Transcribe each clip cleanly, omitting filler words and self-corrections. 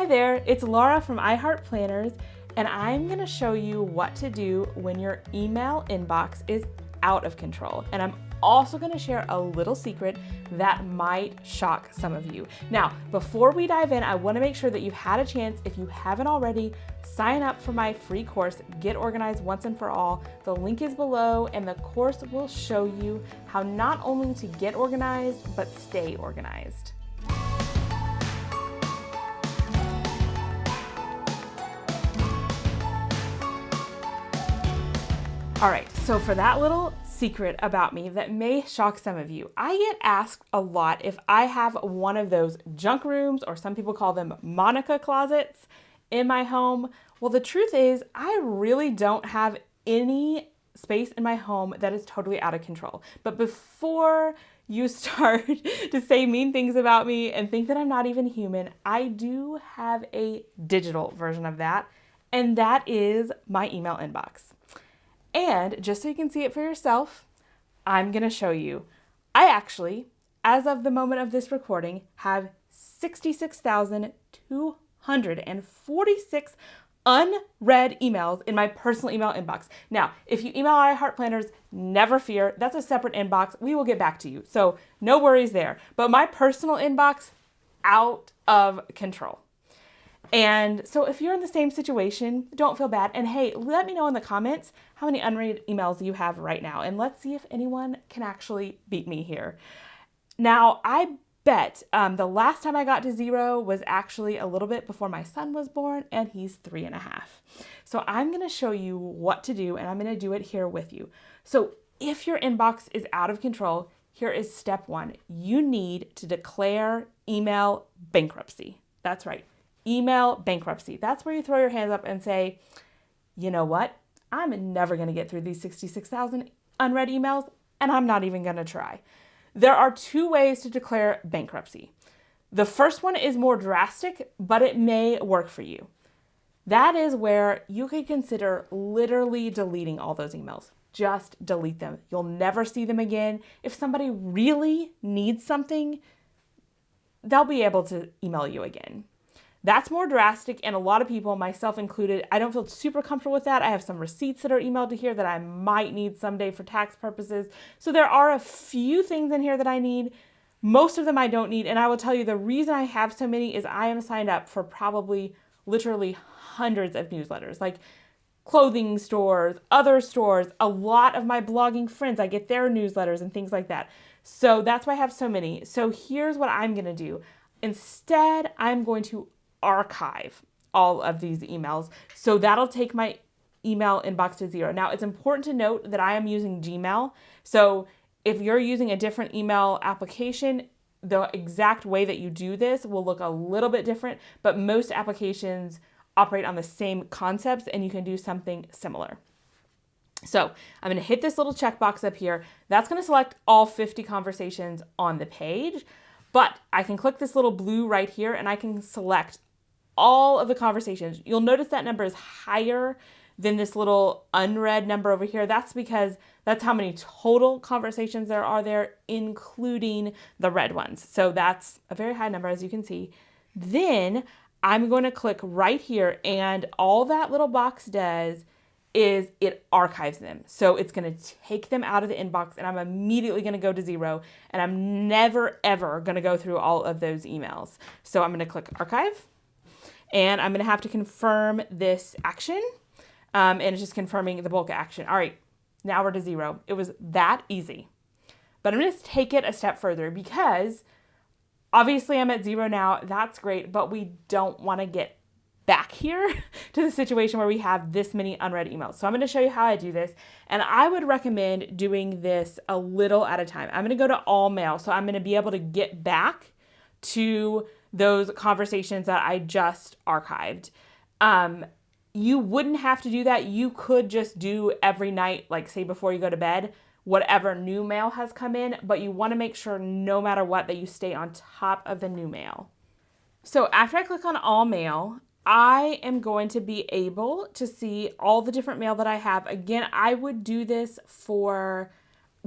there, it's Laura from iHeart Planners, and I'm gonna show you what to do when your email inbox is out of control. And I'm also gonna share a little secret that might shock some of you. Now, before we dive in, I wanna make sure that you've had a chance, if you haven't already, sign up for my free course, Get Organized Once and For All. The link is below, and the course will show you how not only to get organized, but stay organized. All right, so for that little secret about me that may shock some of you, I get asked a lot if I have one of those junk rooms, or some people call them Monica closets, in my home. Well, the truth is I really don't have any space in my home that is totally out of control. But before you start to say mean things about me and think that I'm not even human, I do have a digital version of that, and that is my email inbox. And just so you can see it for yourself, I'm gonna show you. I actually, as of the moment of this recording, have 66,246 unread emails in my personal email inbox. Now, if you email iHeart Planners, never fear, that's a separate inbox. We will get back to you, so no worries there. But my personal inbox, out of control. And so if you're in the same situation, don't feel bad. And hey, let me know in the comments how many unread emails you have right now. And let's see if anyone can actually beat me here. Now, I bet the last time I got to 0 was actually a little bit before my son was born, and he's 3.5. So I'm gonna show you what to do, and I'm gonna do it here with you. So if your inbox is out of control, here is step 1. You need to declare email bankruptcy. That's right. Email bankruptcy. That's where you throw your hands up and say, you know what? I'm never going to get through these 66,000 unread emails, and I'm not even going to try. There are 2 ways to declare bankruptcy. The first one is more drastic, but it may work for you. That is where you could consider literally deleting all those emails. Just delete them. You'll never see them again. If somebody really needs something, they'll be able to email you again. That's more drastic, and a lot of people, myself included, I don't feel super comfortable with that. I have some receipts that are emailed to here that I might need someday for tax purposes. So there are a few things in here that I need. Most of them I don't need, and I will tell you the reason I have so many is I am signed up for probably literally hundreds of newsletters, like clothing stores, other stores, a lot of my blogging friends, I get their newsletters and things like that. So that's why I have so many. So here's what I'm gonna do. Instead, I'm going to archive all of these emails. So that'll take my email inbox to 0. Now, it's important to note that I am using Gmail. So if you're using a different email application, the exact way that you do this will look a little bit different, but most applications operate on the same concepts, and you can do something similar. So I'm going to hit this little checkbox up here. That's going to select all 50 conversations on the page, but I can click this little blue right here, and I can select all of the conversations. You'll notice that number is higher than this little unread number over here. That's because that's how many total conversations there are there, including the read ones. So that's a very high number, as you can see. Then I'm going to click right here, and all that little box does is it archives them. So it's going to take them out of the inbox, and I'm immediately going to go to 0, and I'm never, ever going to go through all of those emails. So I'm going to click archive. And I'm going to have to confirm this action. And it's just confirming the bulk action. All right, now we're to 0. It was that easy. But I'm going to take it a step further because obviously I'm at 0 now. That's great. But we don't want to get back here to the situation where we have this many unread emails. So I'm going to show you how I do this. And I would recommend doing this a little at a time. I'm going to go to all mail. So I'm going to be able to get back to those conversations that I just archived. You wouldn't have to do that. You could just do every night, like say before you go to bed, whatever new mail has come in, but you want to make sure no matter what that you stay on top of the new mail. So after I click on all mail, I am going to be able to see all the different mail that I have. Again, I would do this for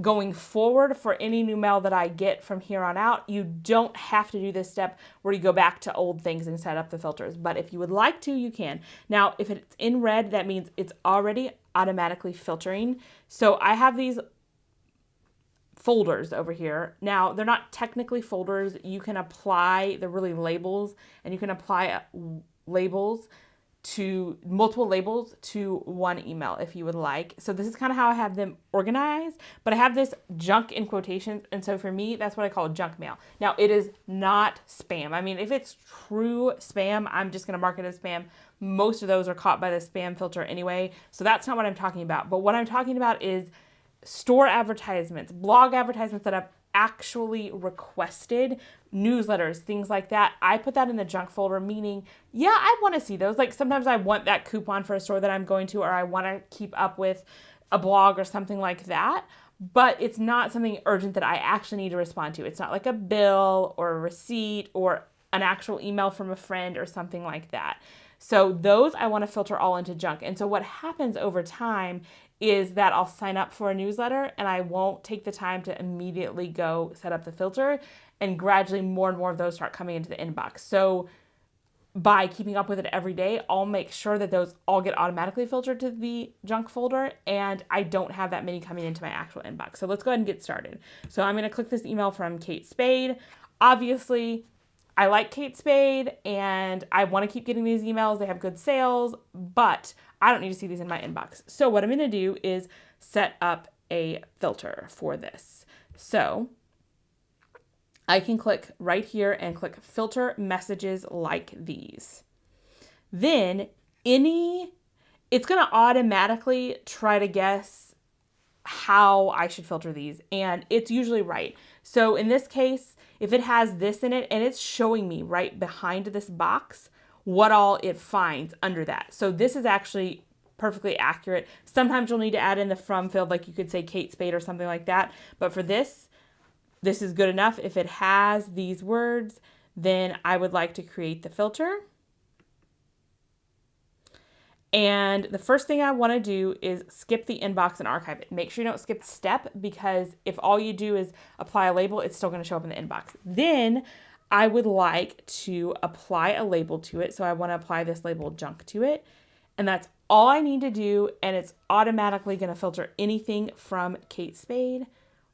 going forward, for any new mail that I get from here on out, you don't have to do this step where you go back to old things and set up the filters. But if you would like to, you can. Now, if it's in red, that means it's already automatically filtering. So I have these folders over here. Now, they're not technically folders. You can apply, they're really labels, and you can apply labels to multiple labels to one email if you would like. So this is kind of how I have them organized, but I have this junk in quotations. And so for me, that's what I call junk mail. Now, it is not spam. I mean, if it's true spam, I'm just going to mark it as spam. Most of those are caught by the spam filter anyway. So that's not what I'm talking about. But what I'm talking about is store advertisements, blog advertisements that I've actually requested, newsletters, things like that. I put that in the junk folder, meaning, yeah, I want to see those. Like sometimes I want that coupon for a store that I'm going to, or I want to keep up with a blog or something like that. But it's not something urgent that I actually need to respond to. It's not like a bill or a receipt or an actual email from a friend or something like that. So those I want to filter all into junk. And so what happens over time is that I'll sign up for a newsletter and I won't take the time to immediately go set up the filter, and gradually more and more of those start coming into the inbox. So by keeping up with it every day, I'll make sure that those all get automatically filtered to the junk folder, and I don't have that many coming into my actual inbox. So let's go ahead and get started. So I'm going to click this email from Kate Spade. Obviously, I like Kate Spade and I want to keep getting these emails. They have good sales, but I don't need to see these in my inbox. So what I'm going to do is set up a filter for this. So I can click right here and click filter messages like these. Then it's going to automatically try to guess how I should filter these, and it's usually right. So in this case, if it has this in it and it's showing me right behind this box what all it finds under that. So this is actually perfectly accurate. Sometimes you'll need to add in the from field, like you could say Kate Spade or something like that. But for this is good enough. If it has these words, then I would like to create the filter. And the first thing I want to do is skip the inbox and archive it. Make sure you don't skip step, because if all you do is apply a label, it's still going to show up in the inbox. Then I would like to apply a label to it. So I want to apply this label junk to it. And that's all I need to do. And it's automatically going to filter anything from Kate Spade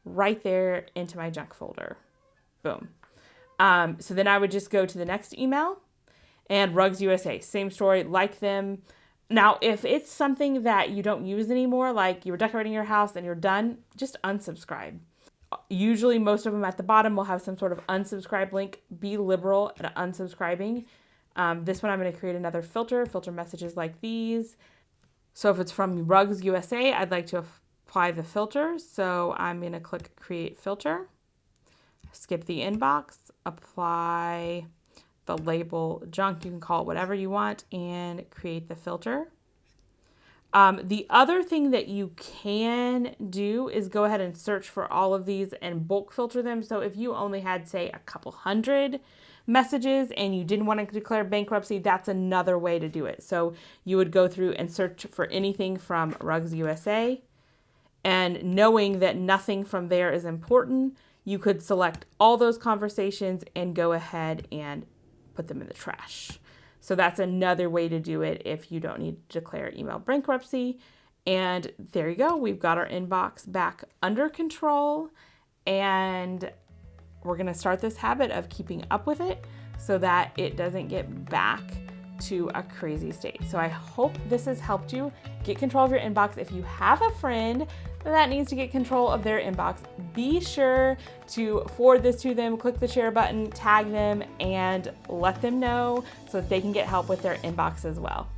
right there into my junk folder. Boom. So then I would just go to the next email, and Rugs USA, same story, like them. Now, if it's something that you don't use anymore, like you were decorating your house and you're done, just unsubscribe. Usually most of them at the bottom will have some sort of unsubscribe link. Be liberal at unsubscribing. This one I'm going to create another filter messages like these. So if it's from Rugs USA, I'd like to apply the filter. So I'm going to click create filter, skip the inbox, apply the label junk, you can call it whatever you want, and create the filter. The other thing that you can do is go ahead and search for all of these and bulk filter them. So if you only had, say, a couple hundred messages and you didn't want to declare bankruptcy, that's another way to do it. So you would go through and search for anything from Rugs USA, and knowing that nothing from there is important, you could select all those conversations and go ahead and put them in the trash. So that's another way to do it if you don't need to declare email bankruptcy. And there you go. We've got our inbox back under control, and we're going to start this habit of keeping up with it so that it doesn't get back to a crazy state. So I hope this has helped you get control of your inbox. If you have a friend that needs to get control of their inbox, be sure to forward this to them, click the share button, tag them, and let them know so that they can get help with their inbox as well.